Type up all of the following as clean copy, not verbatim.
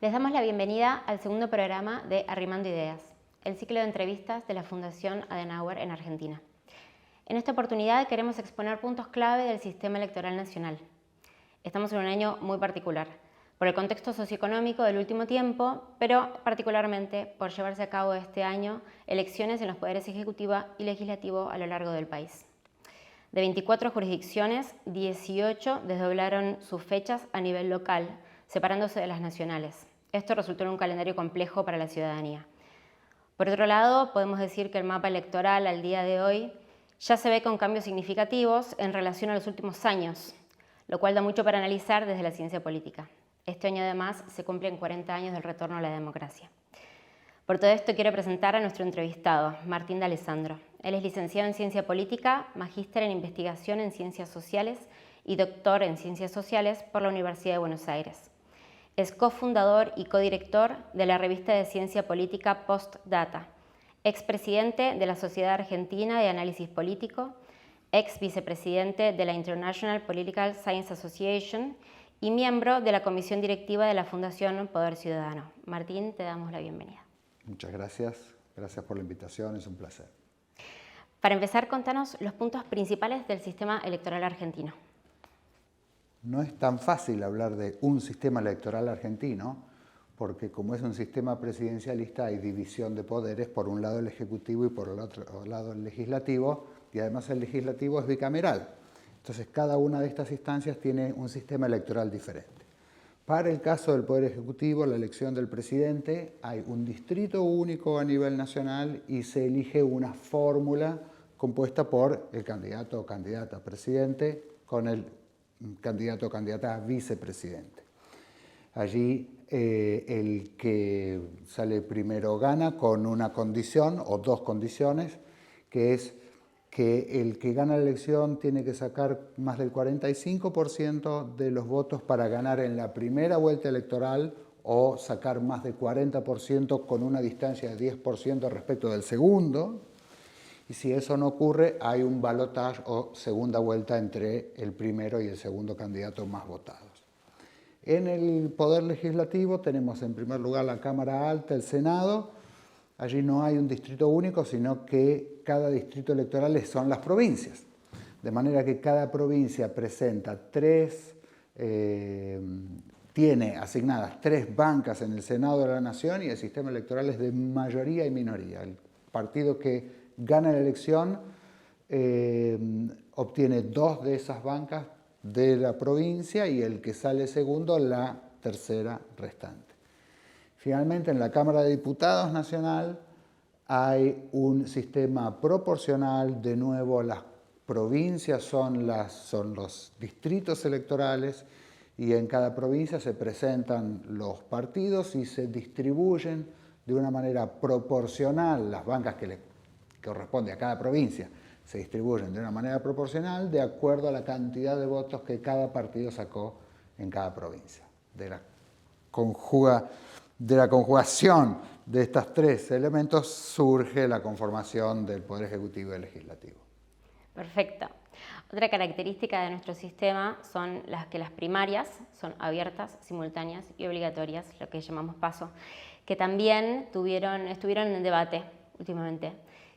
Les damos la bienvenida al segundo programa de Arrimando Ideas, el ciclo de entrevistas de la Fundación Adenauer en Argentina. En esta oportunidad queremos exponer puntos clave del sistema electoral nacional. Estamos en un año muy particular, por el contexto socioeconómico del último tiempo, pero particularmente por llevarse a cabo este año elecciones en los poderes ejecutivo y legislativo a lo largo del país. De 24 jurisdicciones, 18 desdoblaron sus fechas a nivel local, separándose de las nacionales. Esto resultó en un calendario complejo para la ciudadanía. Por otro lado, podemos decir que el mapa electoral al día de hoy ya se ve con cambios significativos en relación a los últimos años, lo cual da mucho para analizar desde la ciencia política. Este año además se cumplen 40 años del retorno a la democracia. Por todo esto quiero presentar a nuestro entrevistado, Martín D'Alessandro. Él es licenciado en Ciencia Política, magíster en Investigación en Ciencias Sociales y doctor en Ciencias Sociales por la Universidad de Buenos Aires. Es cofundador y codirector de la revista de Ciencia Política Postdata, expresidente de la Sociedad Argentina de Análisis Político, ex vicepresidente de la International Political Science Association y miembro de la comisión directiva de la Fundación Poder Ciudadano. Martín, te damos la bienvenida. Muchas gracias. Gracias por la invitación, es un placer. Para empezar, contanos los puntos principales del sistema electoral argentino. No es tan fácil hablar de un sistema electoral argentino, porque como es un sistema presidencialista hay división de poderes, por un lado el Ejecutivo y por el otro lado el Legislativo, y además el Legislativo es bicameral. Entonces cada una de estas instancias tiene un sistema electoral diferente. Para el caso del Poder Ejecutivo, la elección del presidente, hay un distrito único a nivel nacional y se elige una fórmula compuesta por el candidato o candidata a presidente con el candidato o candidata a vicepresidente. Allí el que sale primero gana con una condición o dos condiciones, que es que el que gana la elección tiene que sacar más del 45% de los votos para ganar en la primera vuelta electoral o sacar más del 40% con una distancia de 10% respecto del segundo. Y si eso no ocurre, hay un balotaje o segunda vuelta entre el primero y el segundo candidato más votados. En el Poder Legislativo tenemos en primer lugar la Cámara Alta, el Senado. Allí no hay un distrito único, sino que cada distrito electoral son las provincias. De manera que cada provincia presenta tiene asignadas 3 bancas en el Senado de la Nación y el sistema electoral es de mayoría y minoría. El partido que gana la elección obtiene 2 de esas bancas de la provincia y el que sale segundo la tercera restante. Finalmente, en la Cámara de Diputados Nacional hay un sistema proporcional. De nuevo, las provincias son los distritos electorales y en cada provincia se presentan los partidos y se distribuyen de una manera proporcional. Las bancas que le corresponde a cada provincia se distribuyen de una manera proporcional de acuerdo a la cantidad de votos que cada partido sacó en cada provincia. De la conjugación de estos 3 elementos surge la conformación del Poder Ejecutivo y el Legislativo. Perfecto. Otra característica de nuestro sistema son que las primarias son abiertas, simultáneas y obligatorias, lo que llamamos PASO, que también estuvieron en debate últimamente.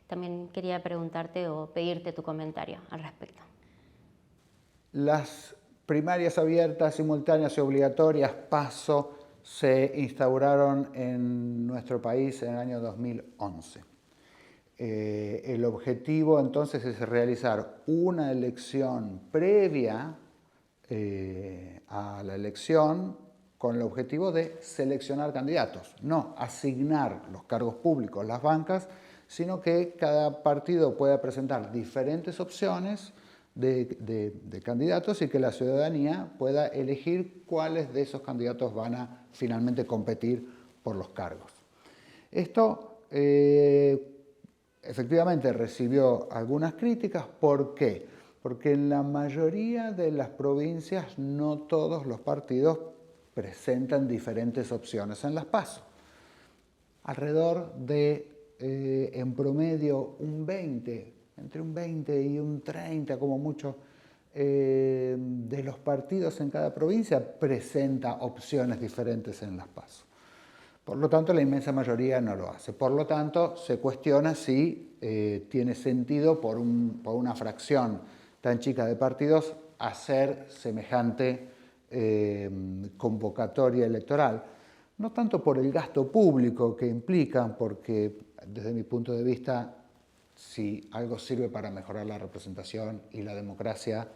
También quería preguntarte o pedirte tu comentario al respecto. Las primarias abiertas, simultáneas y obligatorias, PASO, se instauraron en nuestro país en el año 2011. El objetivo entonces es realizar una elección previa a la elección con el objetivo de seleccionar candidatos, no asignar los cargos públicos, las bancas, sino que cada partido pueda presentar diferentes opciones de candidatos y que la ciudadanía pueda elegir cuáles de esos candidatos van a finalmente competir por los cargos. Esto efectivamente recibió algunas críticas. ¿Por qué? Porque en la mayoría de las provincias no todos los partidos presentan diferentes opciones en las PASO. Alrededor de, en promedio, entre un 20 y un 30 como mucho, de los partidos en cada provincia presenta opciones diferentes en las PASO. Por lo tanto, la inmensa mayoría no lo hace. Por lo tanto, se cuestiona si tiene sentido por una fracción tan chica de partidos hacer semejante convocatoria electoral. No tanto por el gasto público que implican, porque desde mi punto de vista, si algo sirve para mejorar la representación y la democracia,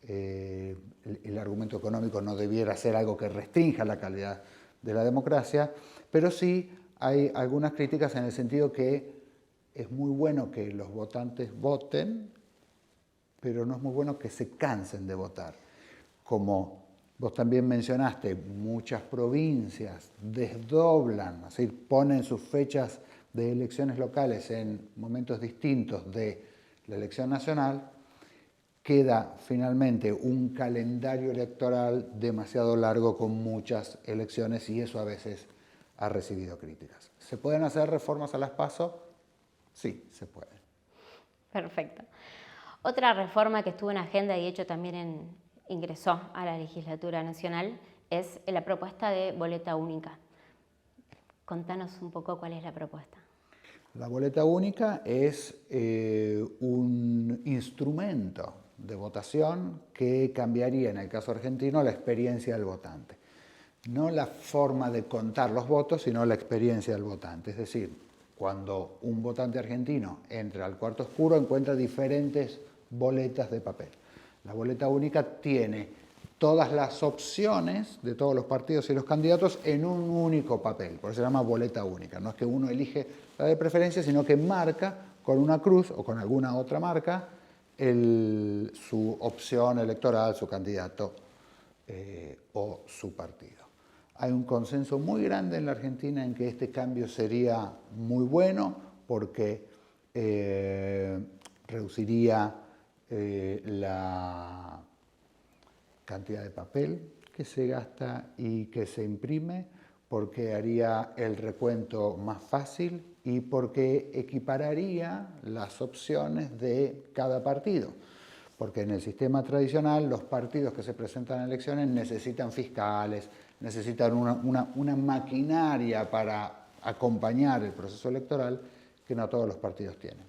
el argumento económico no debiera ser algo que restrinja la calidad de la democracia, pero sí hay algunas críticas en el sentido que es muy bueno que los votantes voten, pero no es muy bueno que se cansen de votar. Como vos también mencionaste, muchas provincias desdoblan, es decir, ponen sus fechas de elecciones locales en momentos distintos de la elección nacional, queda finalmente un calendario electoral demasiado largo con muchas elecciones y eso a veces ha recibido críticas. ¿Se pueden hacer reformas a las PASO? Sí, se pueden. Perfecto. Otra reforma que estuvo en agenda y hecho también ingresó a la legislatura nacional es la propuesta de boleta única. Contanos un poco cuál es la propuesta. La boleta única es un instrumento de votación que cambiaría, en el caso argentino, la experiencia del votante. No la forma de contar los votos, sino la experiencia del votante. Es decir, cuando un votante argentino entra al cuarto oscuro, encuentra diferentes boletas de papel. La boleta única tiene todas las opciones de todos los partidos y los candidatos en un único papel, por eso se llama boleta única. No es que uno elige la de preferencia, sino que marca con una cruz o con alguna otra marca su opción electoral, su candidato o su partido. Hay un consenso muy grande en la Argentina en que este cambio sería muy bueno porque reduciría la cantidad de papel que se gasta y que se imprime, porque haría el recuento más fácil y porque equipararía las opciones de cada partido. Porque en el sistema tradicional los partidos que se presentan en elecciones necesitan fiscales, necesitan una maquinaria para acompañar el proceso electoral que no todos los partidos tienen.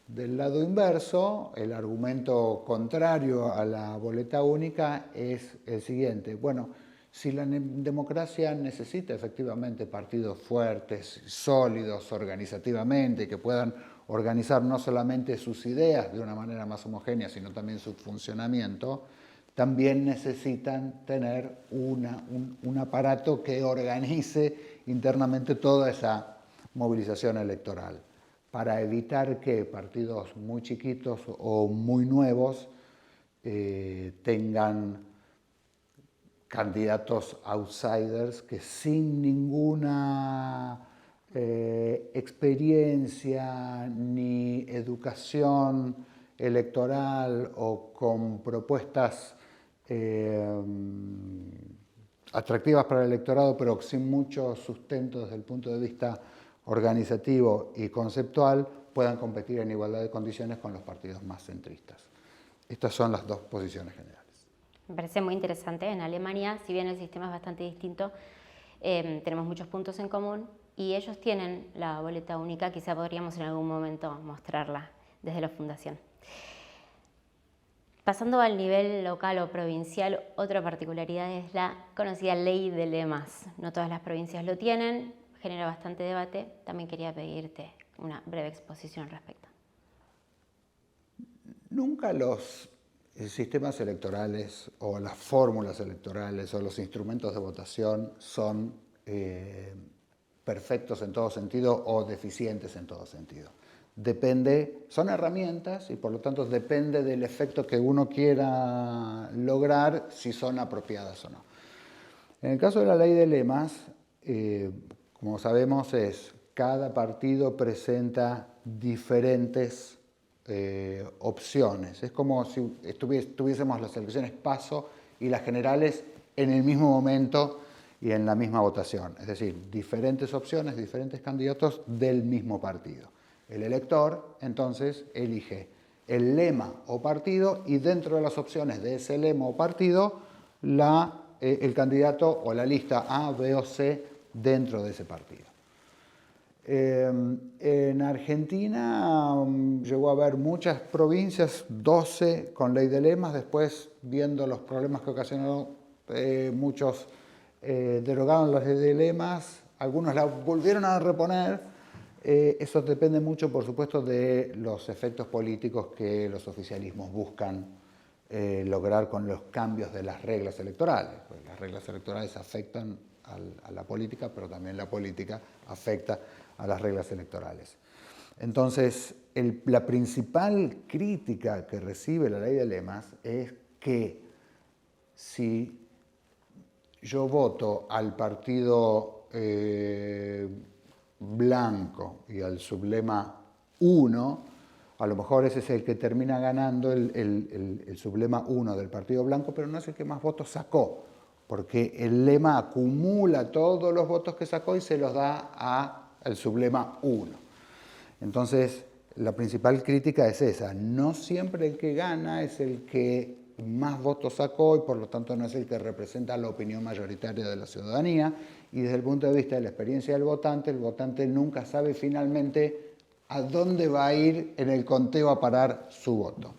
Del lado inverso, el argumento contrario a la boleta única es el siguiente. Bueno, si la democracia necesita efectivamente partidos fuertes, sólidos organizativamente, que puedan organizar no solamente sus ideas de una manera más homogénea, sino también su funcionamiento, también necesitan tener un aparato que organice internamente toda esa movilización electoral, para evitar que partidos muy chiquitos o muy nuevos tengan candidatos outsiders que sin ninguna experiencia ni educación electoral o con propuestas atractivas para el electorado, pero sin mucho sustento desde el punto de vista organizativo y conceptual, puedan competir en igualdad de condiciones con los partidos más centristas. Estas son las dos posiciones generales. Me parece muy interesante. En Alemania, si bien el sistema es bastante distinto, tenemos muchos puntos en común y ellos tienen la boleta única. Quizá podríamos en algún momento mostrarla desde la fundación. Pasando al nivel local o provincial, otra particularidad es la conocida ley de lemas. No todas las provincias lo tienen, genera bastante debate. También quería pedirte una breve exposición al respecto. Nunca los sistemas electorales o las fórmulas electorales o los instrumentos de votación son perfectos en todo sentido o deficientes en todo sentido. Depende, son herramientas y por lo tanto depende del efecto que uno quiera lograr, si son apropiadas o no. En el caso de la ley de lemas, como sabemos, cada partido presenta diferentes opciones. Es como si tuviésemos las elecciones PASO y las generales en el mismo momento y en la misma votación. Es decir, diferentes opciones, diferentes candidatos del mismo partido. El elector, entonces, elige el lema o partido y dentro de las opciones de ese lema o partido, el candidato o la lista A, B o C dentro de ese partido. En Argentina llegó a haber muchas provincias, 12 con ley de lemas, después viendo los problemas que ocasionó, muchos derogaron la ley de lemas, algunos la volvieron a reponer. Eso depende mucho, por supuesto, de los efectos políticos que los oficialismos buscan lograr con los cambios de las reglas electorales. Pues las reglas electorales afectan a la política, pero también la política afecta a las reglas electorales. Entonces, la principal crítica que recibe la ley de lemas es que si yo voto al partido blanco y al sublema 1, a lo mejor ese es el que termina ganando el sublema 1 del partido blanco, pero no es el que más votos sacó, porque el lema acumula todos los votos que sacó y se los da al sublema 1. Entonces, la principal crítica es esa. No siempre el que gana es el que más votos sacó y por lo tanto no es el que representa la opinión mayoritaria de la ciudadanía. Y desde el punto de vista de la experiencia del votante, el votante nunca sabe finalmente a dónde va a ir en el conteo a parar su voto.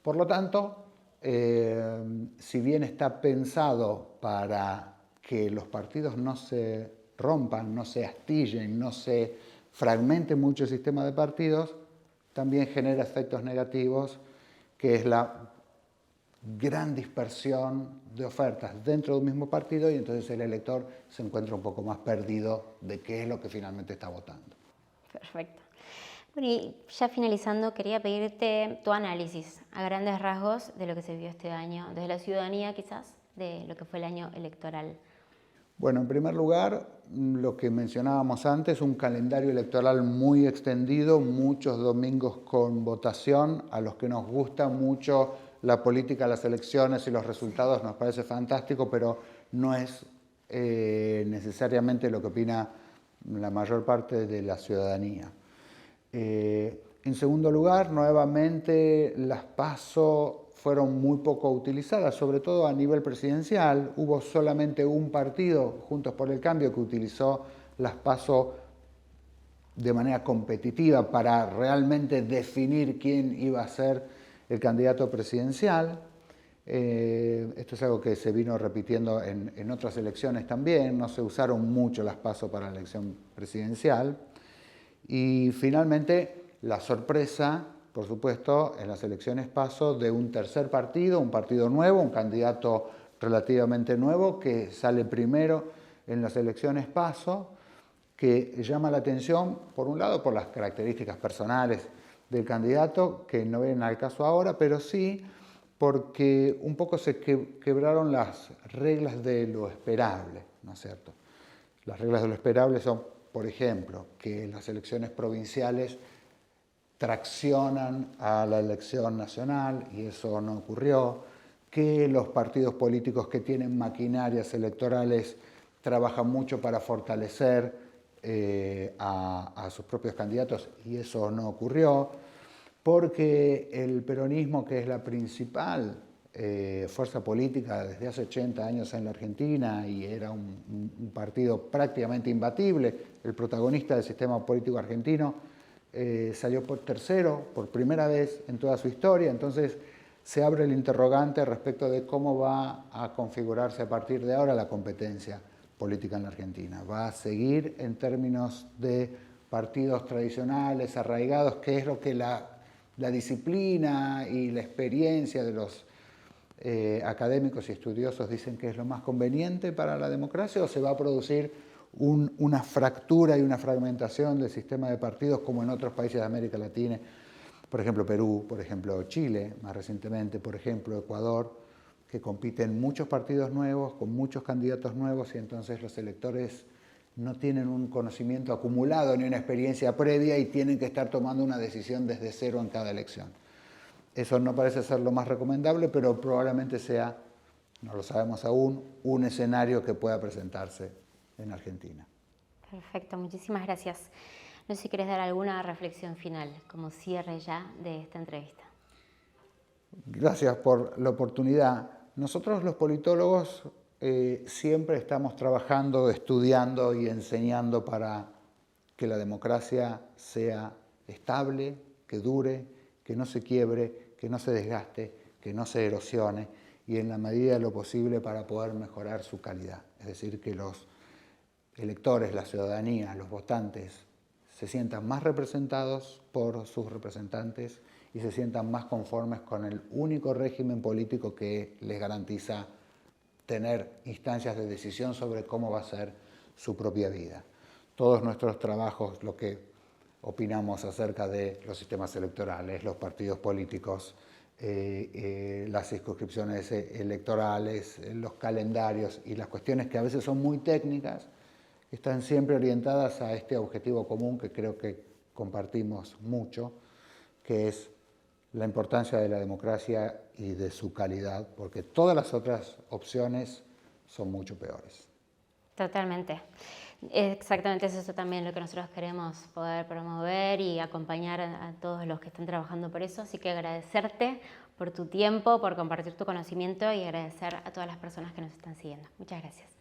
Por lo tanto, si bien está pensado para que los partidos no se rompan, no se astillen, no se fragmente mucho el sistema de partidos, también genera efectos negativos, que es la gran dispersión de ofertas dentro de un mismo partido y entonces el elector se encuentra un poco más perdido de qué es lo que finalmente está votando. Perfecto. Bueno, y ya finalizando, quería pedirte tu análisis a grandes rasgos de lo que se vivió este año, desde la ciudadanía quizás, de lo que fue el año electoral. Bueno, en primer lugar, lo que mencionábamos antes, un calendario electoral muy extendido, muchos domingos con votación, a los que nos gusta mucho la política, las elecciones y los resultados nos parece fantástico, pero no es necesariamente lo que opina la mayor parte de la ciudadanía. En segundo lugar, nuevamente las PASO fueron muy poco utilizadas, sobre todo a nivel presidencial. Hubo solamente un partido, Juntos por el Cambio, que utilizó las PASO de manera competitiva para realmente definir quién iba a ser el candidato presidencial. Esto es algo que se vino repitiendo en otras elecciones también. No se usaron mucho las PASO para la elección presidencial. Y finalmente, la sorpresa, por supuesto, en las elecciones PASO de un tercer partido, un partido nuevo, un candidato relativamente nuevo que sale primero en las elecciones PASO, que llama la atención, por un lado, por las características personales del candidato, que no vienen al caso ahora, pero sí porque un poco se quebraron las reglas de lo esperable, ¿no es cierto? Las reglas de lo esperable son, por ejemplo, que las elecciones provinciales traccionan a la elección nacional, y eso no ocurrió, que los partidos políticos que tienen maquinarias electorales trabajan mucho para fortalecer a sus propios candidatos, y eso no ocurrió, porque el peronismo, que es la principal fuerza política desde hace 80 años en la Argentina y era un partido prácticamente imbatible, el protagonista del sistema político argentino, salió por tercero por primera vez en toda su historia. Entonces se abre el interrogante respecto de cómo va a configurarse a partir de ahora la competencia política en la Argentina. ¿Va a seguir en términos de partidos tradicionales, arraigados, que es lo que la disciplina y la experiencia de los académicos y estudiosos dicen que es lo más conveniente para la democracia, o se va a producir una fractura y una fragmentación del sistema de partidos como en otros países de América Latina, por ejemplo Perú, por ejemplo Chile, más recientemente, por ejemplo Ecuador, que compiten muchos partidos nuevos, con muchos candidatos nuevos, y entonces los electores no tienen un conocimiento acumulado ni una experiencia previa y tienen que estar tomando una decisión desde cero en cada elección. Eso no parece ser lo más recomendable, pero probablemente sea, no lo sabemos aún, un escenario que pueda presentarse en Argentina. Perfecto, muchísimas gracias. No sé si querés dar alguna reflexión final, como cierre ya de esta entrevista. Gracias por la oportunidad. Nosotros los politólogos siempre estamos trabajando, estudiando y enseñando para que la democracia sea estable, que dure, que no se quiebre, que no se desgaste, que no se erosione y en la medida de lo posible para poder mejorar su calidad. Es decir, que los electores, la ciudadanía, los votantes se sientan más representados por sus representantes y se sientan más conformes con el único régimen político que les garantiza tener instancias de decisión sobre cómo va a ser su propia vida. Todos nuestros trabajos, lo que opinamos acerca de los sistemas electorales, los partidos políticos, las circunscripciones electorales, los calendarios y las cuestiones que a veces son muy técnicas, están siempre orientadas a este objetivo común que creo que compartimos mucho, que es la importancia de la democracia y de su calidad, porque todas las otras opciones son mucho peores. Totalmente. Exactamente, es eso también lo que nosotros queremos poder promover y acompañar a todos los que están trabajando por eso. Así que agradecerte por tu tiempo, por compartir tu conocimiento y agradecer a todas las personas que nos están siguiendo. Muchas gracias.